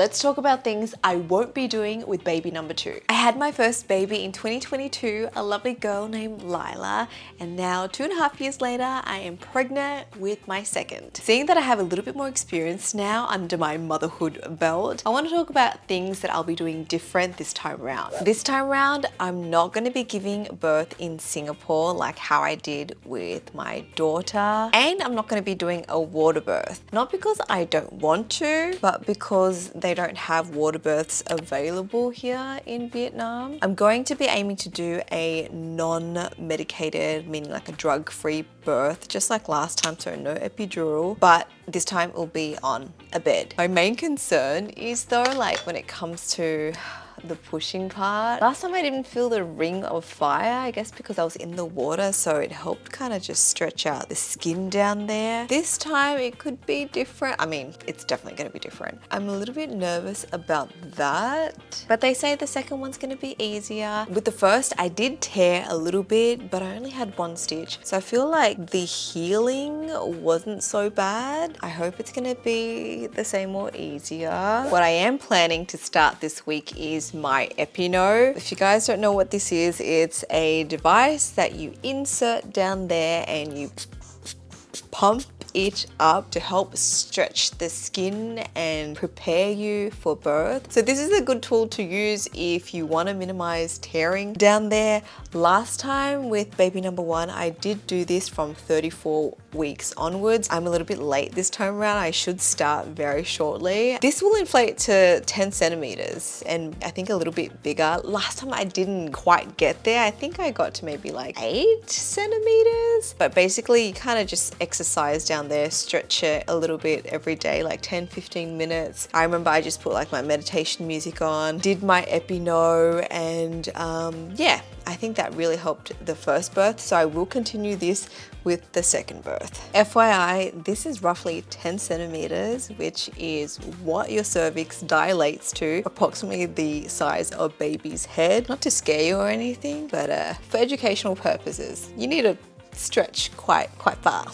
let's talk about things I won't be doing with baby number 2. I had my first baby in 2022, a lovely girl named Lila, and now 2.5 years later, I am pregnant with my second. Seeing that I have a little bit more experience now under my motherhood belt, I want to talk about things that I'll be doing different this time around. This time around, I'm not going to be giving birth in Singapore like how I did with my daughter, and I'm not going to be doing a water birth. Not because I don't want to, but because they don't have water births available here in Vietnam. I'm going to be aiming to do a non-medicated, meaning like a drug-free birth, just like last time, so no epidural, but this time it will be on a bed. My main concern is though, like when it comes to the pushing part. Last time I didn't feel the ring of fire, I guess because I was in the water, so it helped kind of just stretch out the skin down there. This time it could be different. I mean, it's definitely going to be different. I'm a little bit nervous about that, but they say the second one's going to be easier. With the first, I did tear a little bit, but I only had 1 stitch. So I feel like the healing wasn't so bad. I hope it's going to be the same or easier. What I am planning to start this week is my Epino. If you guys don't know what this is, it's a device that you insert down there and you pump it up to help stretch the skin and prepare you for birth. So this is a good tool to use if you want to minimize tearing down there. Last time with baby number 1, I did do this from 34 weeks onwards. I'm a little bit late this time around. I should start very shortly. This will inflate to 10 centimeters and I think a little bit bigger. Last time I didn't quite get there. I think I got to maybe like 8 centimeters. But basically you kind of just exercise down there, stretch it a little bit every day, like 10-15 minutes. I remember I just put like my meditation music on, did my Epino, and yeah, I think that really helped the first birth, so I will continue this with the second birth. FYI, this is roughly 10 centimeters, which is what your cervix dilates to, approximately the size of baby's head. Not to scare you or anything, but for educational purposes, you need to stretch quite far.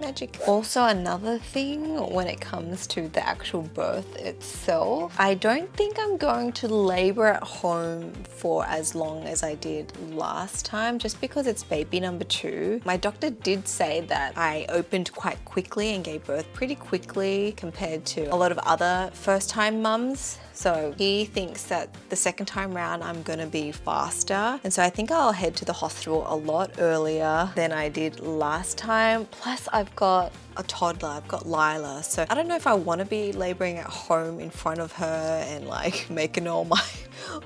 Magic. Also, another thing when it comes to the actual birth itself, I don't think I'm going to labor at home for as long as I did last time, just because it's baby number 2. My doctor did say that I opened quite quickly and gave birth pretty quickly compared to a lot of other first-time mums. So he thinks that the second time round I'm gonna be faster. And so I think I'll head to the hospital a lot earlier than I did last time. Plus I've got a toddler, I've got Lila. So I don't know if I wanna be laboring at home in front of her and like making all my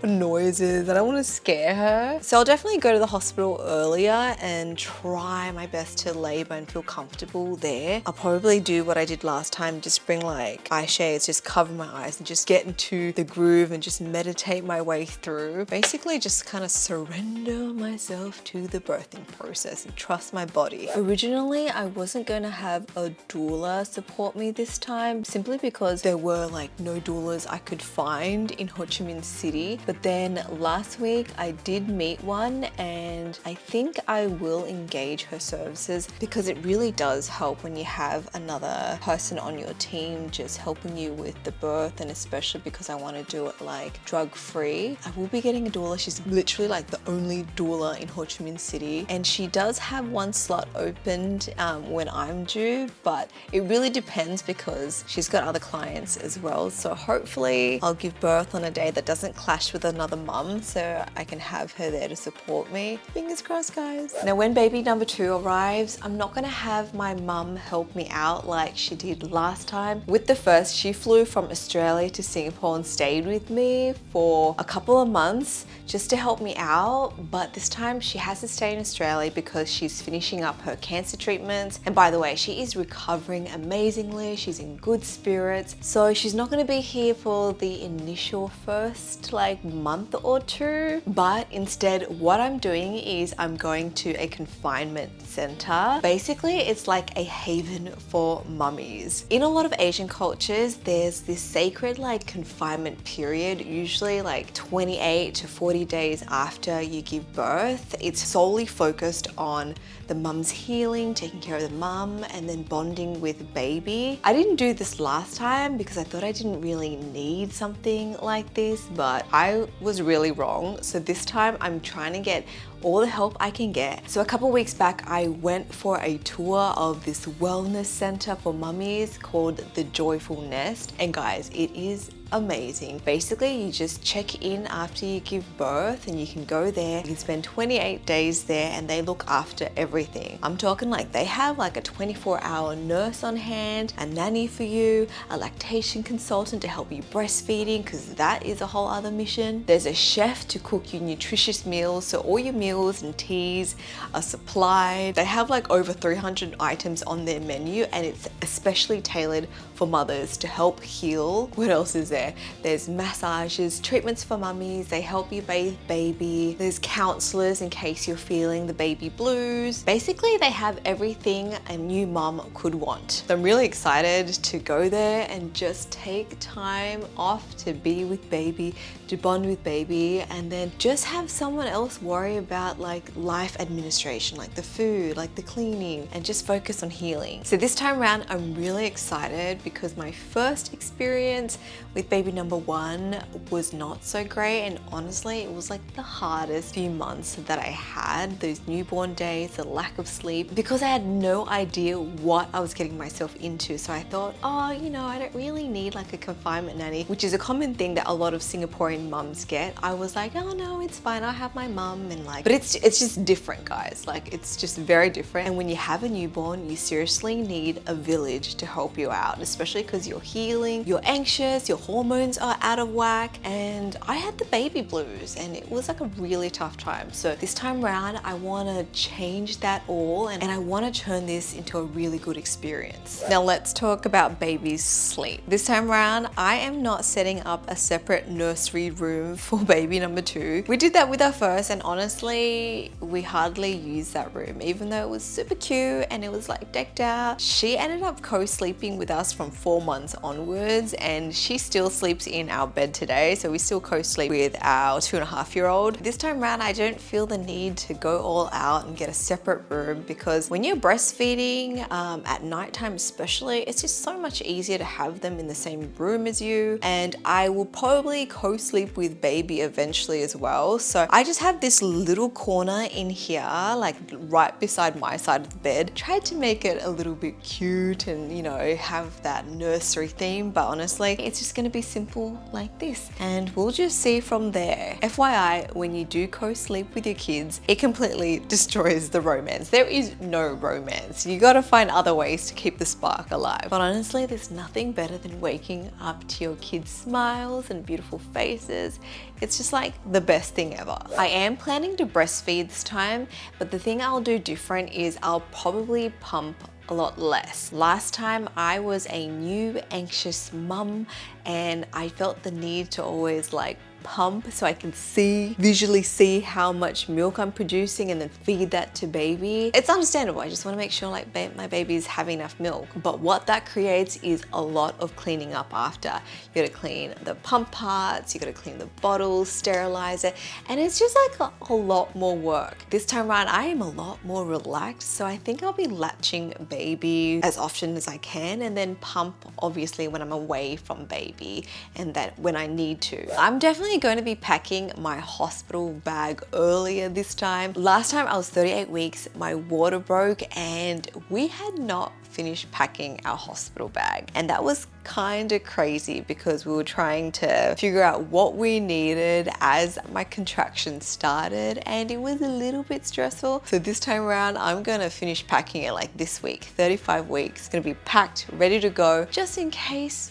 noises. I don't wanna scare her. So I'll definitely go to the hospital earlier and try my best to labor and feel comfortable there. I'll probably do what I did last time, just bring like eye shades, just cover my eyes and just get into the groove and just meditate my way through. Basically just kind of surrender myself to the birthing process and trust my body. Originally, I wasn't gonna have a doula support me this time, simply because there were like no doulas I could find in Ho Chi Minh City. But then last week I did meet one and I think I will engage her services because it really does help when you have another person on your team just helping you with the birth, and especially because I want to do it like drug-free. I will be getting a doula. She's literally like the only doula in Ho Chi Minh City, and she does have 1 slot opened when I'm due, but it really depends because she's got other clients as well. So hopefully I'll give birth on a day that doesn't clash with another mum, so I can have her there to support me. Fingers crossed, guys. Now when baby number 2 arrives, I'm not gonna have my mum help me out like she did last time. With the first, she flew from Australia to Singapore and stayed with me for a couple of months just to help me out, but this time she has to stay in Australia because she's finishing up her cancer treatments. And by the way, she is recovering amazingly. She's in good spirits, so she's not going to be here for the initial first like month or 2, but instead what I'm doing is I'm going to a confinement center. Basically it's like a haven for mummies. In a lot of Asian cultures there's this sacred like confinement period, usually like 28 to 40 days after you give birth. It's solely focused on the mum's healing, taking care of the mum, and then bonding with baby. I didn't do this last time because I thought I didn't really need something like this, but I was really wrong. So this time I'm trying to get all the help I can get. So a couple weeks back, I went for a tour of this wellness center for mummies called the Joyful Nest. And guys, it is amazing. Basically, you just check in after you give birth and you can go there. You can spend 28 days there and they look after everything. I'm talking like they have like a 24-hour nurse on hand, a nanny for you, a lactation consultant to help you breastfeeding, because that is a whole other mission. There's a chef to cook you nutritious meals, so all your meals and teas are supplied. They have like over 300 items on their menu and it's especially tailored for mothers to help heal. What else is there? There's massages, treatments for mummies, they help you bathe baby. There's counselors in case you're feeling the baby blues. Basically, they have everything a new mum could want. So I'm really excited to go there and just take time off to be with baby, to bond with baby, and then just have someone else worry about like life administration, like the food, like the cleaning, and just focus on healing. So this time around, I'm really excited because my first experience with baby number one was not so great, and honestly it was like the hardest few months that I had. Those newborn days, the lack of sleep, because I had no idea what I was getting myself into. So I thought, oh, you know, I don't really need like a confinement nanny, which is a common thing that a lot of Singaporean mums get. I was like, oh no, it's fine, I'll have my mum, and like, but it's just different, guys. Like, it's just very different. And when you have a newborn, you seriously need a village to help you out, especially because you're healing, you're anxious, your hormones are out of whack, and I had the baby blues and it was like a really tough time. So this time around, I want to change that all and I want to turn this into a really good experience. Now let's talk about baby's sleep. This time around, I am not setting up a separate nursery room for baby number two. We did that with our first, and honestly, we hardly used that room, even though it was super cute and it was like decked out. She ended up co-sleeping with us from 4 months onwards, and she still sleeps in our bed today. So we still co-sleep with our 2.5-year-old. This time around, I don't feel the need to go all out and get a separate room, because when you're breastfeeding at nighttime especially, it's just so much easier to have them in the same room as you. And I will probably co-sleep with baby eventually as well. So I just have this little corner in here, like right beside my side of the bed. Tried to make it a little bit cute and, you know, have that nursery theme, but honestly, it's just gonna be simple like this. And we'll just see from there. FYI, when you do co-sleep with your kids, it completely destroys the romance. There is no romance. You gotta find other ways to keep the spark alive. But honestly, there's nothing better than waking up to your kids' smiles and beautiful faces. It's just like the best thing ever. I am planning to breastfeed this time, but the thing I'll do different is I'll probably pump a lot less. Last time I was a new anxious mum and I felt the need to always like pump so I can visually see how much milk I'm producing and then feed that to baby. It's understandable. I just want to make sure like my baby's having enough milk. But what that creates is a lot of cleaning up after. You gotta clean the pump parts, you gotta clean the bottles, sterilize it, and it's just like a lot more work. This time around, I am a lot more relaxed, so I think I'll be latching baby as often as I can and then pump obviously when I'm away from baby and that when I need to. I'm definitely going to be packing my hospital bag earlier this time. Last time I was 38 weeks, my water broke and we had not finished packing our hospital bag. And that was kind of crazy because we were trying to figure out what we needed as my contractions started, and it was a little bit stressful. So this time around, I'm gonna finish packing it like this week. 35 weeks, it's gonna be packed, ready to go, just in case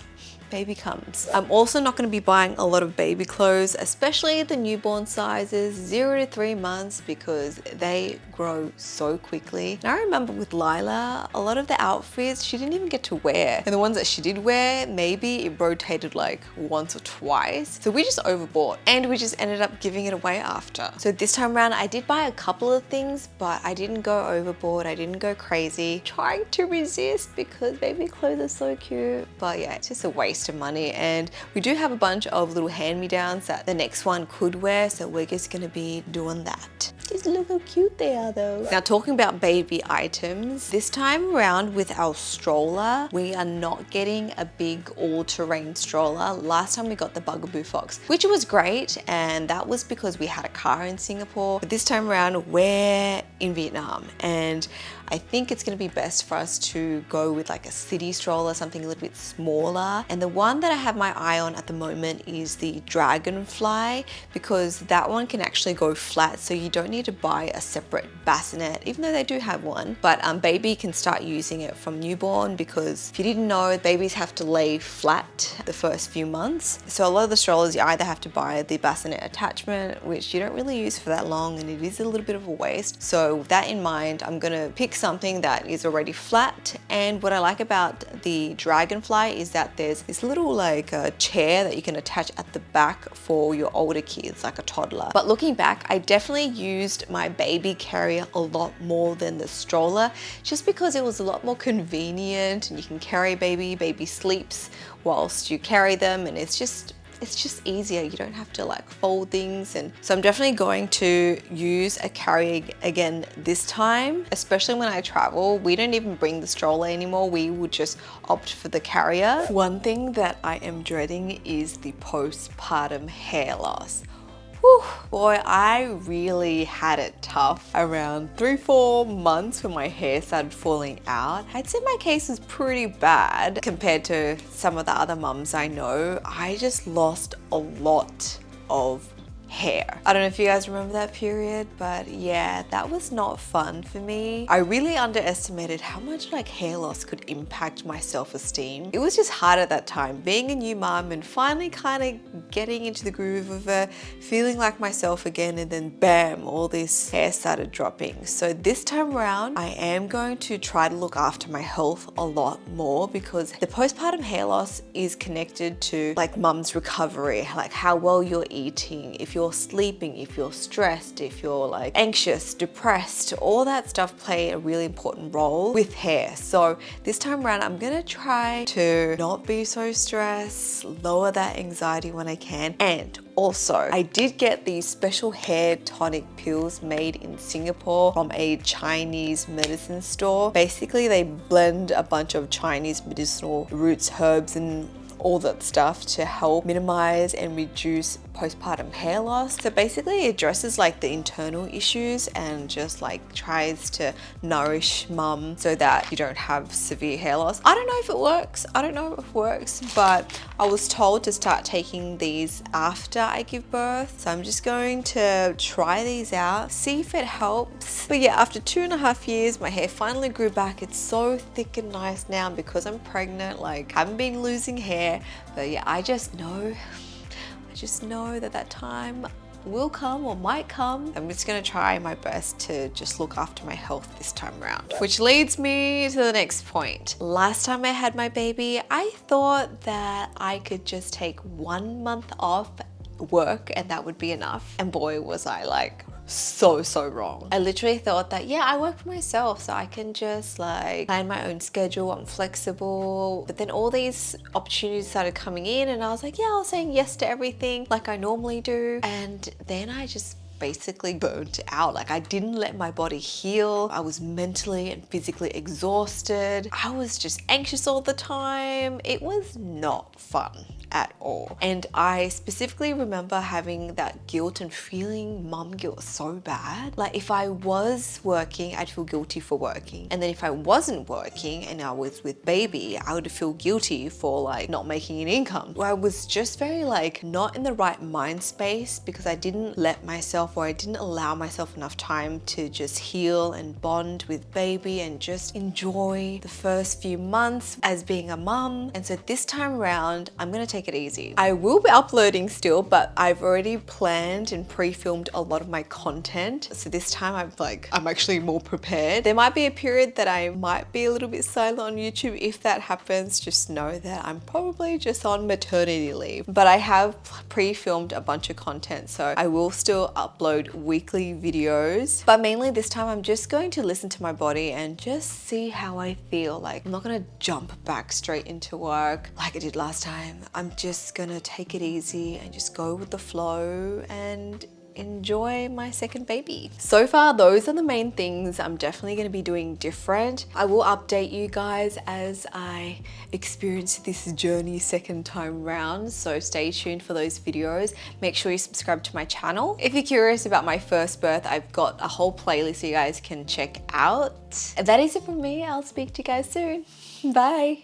baby comes. I'm also not going to be buying a lot of baby clothes, especially the newborn sizes 0 to 3 months, because they grow so quickly. And I remember with Lila, a lot of the outfits she didn't even get to wear, and the ones that she did wear, maybe it rotated like once or twice. So we just overbought and we just ended up giving it away after. So this time around, I did buy a couple of things, but I didn't go overboard. I didn't go crazy. Trying to resist because baby clothes are so cute. But yeah, it's just a waste of money. And we do have a bunch of little hand-me-downs that the next one could wear, so we're just gonna be doing that. Just look how cute they are though. Now talking about baby items, this time around with our stroller, we are not getting a big all-terrain stroller. Last time we got the Bugaboo Fox, which was great, and that was because we had a car in Singapore. But this time around, we're in Vietnam, and I think it's gonna be best for us to go with like a city stroller, something a little bit smaller. And the one that I have my eye on at the moment is the Dragonfly, because that one can actually go flat, so you don't need to buy a separate bassinet, even though they do have one. But baby can start using it from newborn, because if you didn't know, babies have to lay flat the first few months. So a lot of the strollers, you either have to buy the bassinet attachment, which you don't really use for that long, and it is a little bit of a waste. So with that in mind, I'm gonna pick something that is already flat. And what I like about the Dragonfly is that there's this little like chair that you can attach at the back for your older kids, like a toddler. But looking back, I definitely used my baby carrier a lot more than the stroller, just because it was a lot more convenient, and you can carry baby sleeps whilst you carry them, and it's just easier. You don't have to like fold things. And so I'm definitely going to use a carrier again this time, especially when I travel. We don't even bring the stroller anymore. We would just opt for the carrier. One thing that I am dreading is the postpartum hair loss. Whew, boy, I really had it tough around 3-4 months when my hair started falling out. I'd say my case was pretty bad compared to some of the other mums I know. I just lost a lot of hair. I don't know if you guys remember that period, but yeah, that was not fun for me. I really underestimated how much like hair loss could impact my self-esteem. It was just hard at that time, being a new mom and finally kind of getting into the groove of it, feeling like myself again, and then bam, all this hair started dropping. So this time around, I am going to try to look after my health a lot more, because the postpartum hair loss is connected to like mum's recovery, like how well you're eating, if you're sleeping, if you're stressed, if you're like anxious, depressed, all that stuff play a really important role with hair. So this time around, I'm gonna try to not be so stressed, lower that anxiety when I can. And also, I did get these special hair tonic pills made in Singapore from a Chinese medicine store. Basically, they blend a bunch of Chinese medicinal roots, herbs, and all that stuff to help minimize and reduce postpartum hair loss. So basically it addresses like the internal issues and just like tries to nourish mum so that you don't have severe hair loss. I don't know if it works. I don't know if it works, but I was told to start taking these after I give birth. So I'm just going to try these out, see if it helps. But yeah, after 2.5 years, my hair finally grew back. It's so thick and nice now, because I'm pregnant, like I haven't been losing hair. But yeah, I just know that time will come or might come. I'm just gonna try my best to just look after my health this time around. Which leads me to the next point. Last time I had my baby, I thought that I could just take 1 month off work and that would be enough. And boy, was I like so wrong. I literally thought that, yeah, I work for myself, so I can just like plan my own schedule, I'm flexible. But then all these opportunities started coming in, and I was like, yeah, I was saying yes to everything like I normally do. And then I just basically burnt out. Like I didn't let my body heal. I was mentally and physically exhausted. I was just anxious all the time. It was not fun at all. And I specifically remember having that guilt and feeling mum guilt so bad. Like if I was working, I'd feel guilty for working. And then if I wasn't working and I was with baby, I would feel guilty for like not making an income. I was just very like not in the right mind space, because I didn't let myself, or I didn't allow myself enough time to just heal and bond with baby and just enjoy the first few months as being a mum. And so this time around, I'm gonna take it easy. I will be uploading still, but I've already planned and pre-filmed a lot of my content. So this time I'm actually more prepared. There might be a period that I might be a little bit silent on YouTube. If that happens, just know that I'm probably just on maternity leave. But I have pre-filmed a bunch of content, so I will still upload weekly videos. But mainly this time I'm just going to listen to my body and just see how I feel. Like I'm not gonna jump back straight into work like I did last time. I'm just gonna take it easy and just go with the flow. And enjoy my second baby. So far, those are the main things I'm definitely going to be doing different. I will update you guys as I experience this journey second time round, so stay tuned for those videos. Make sure you subscribe to my channel. If you're curious about my first birth, I've got a whole playlist you guys can check out. And that is it from me. I'll speak to you guys soon. Bye.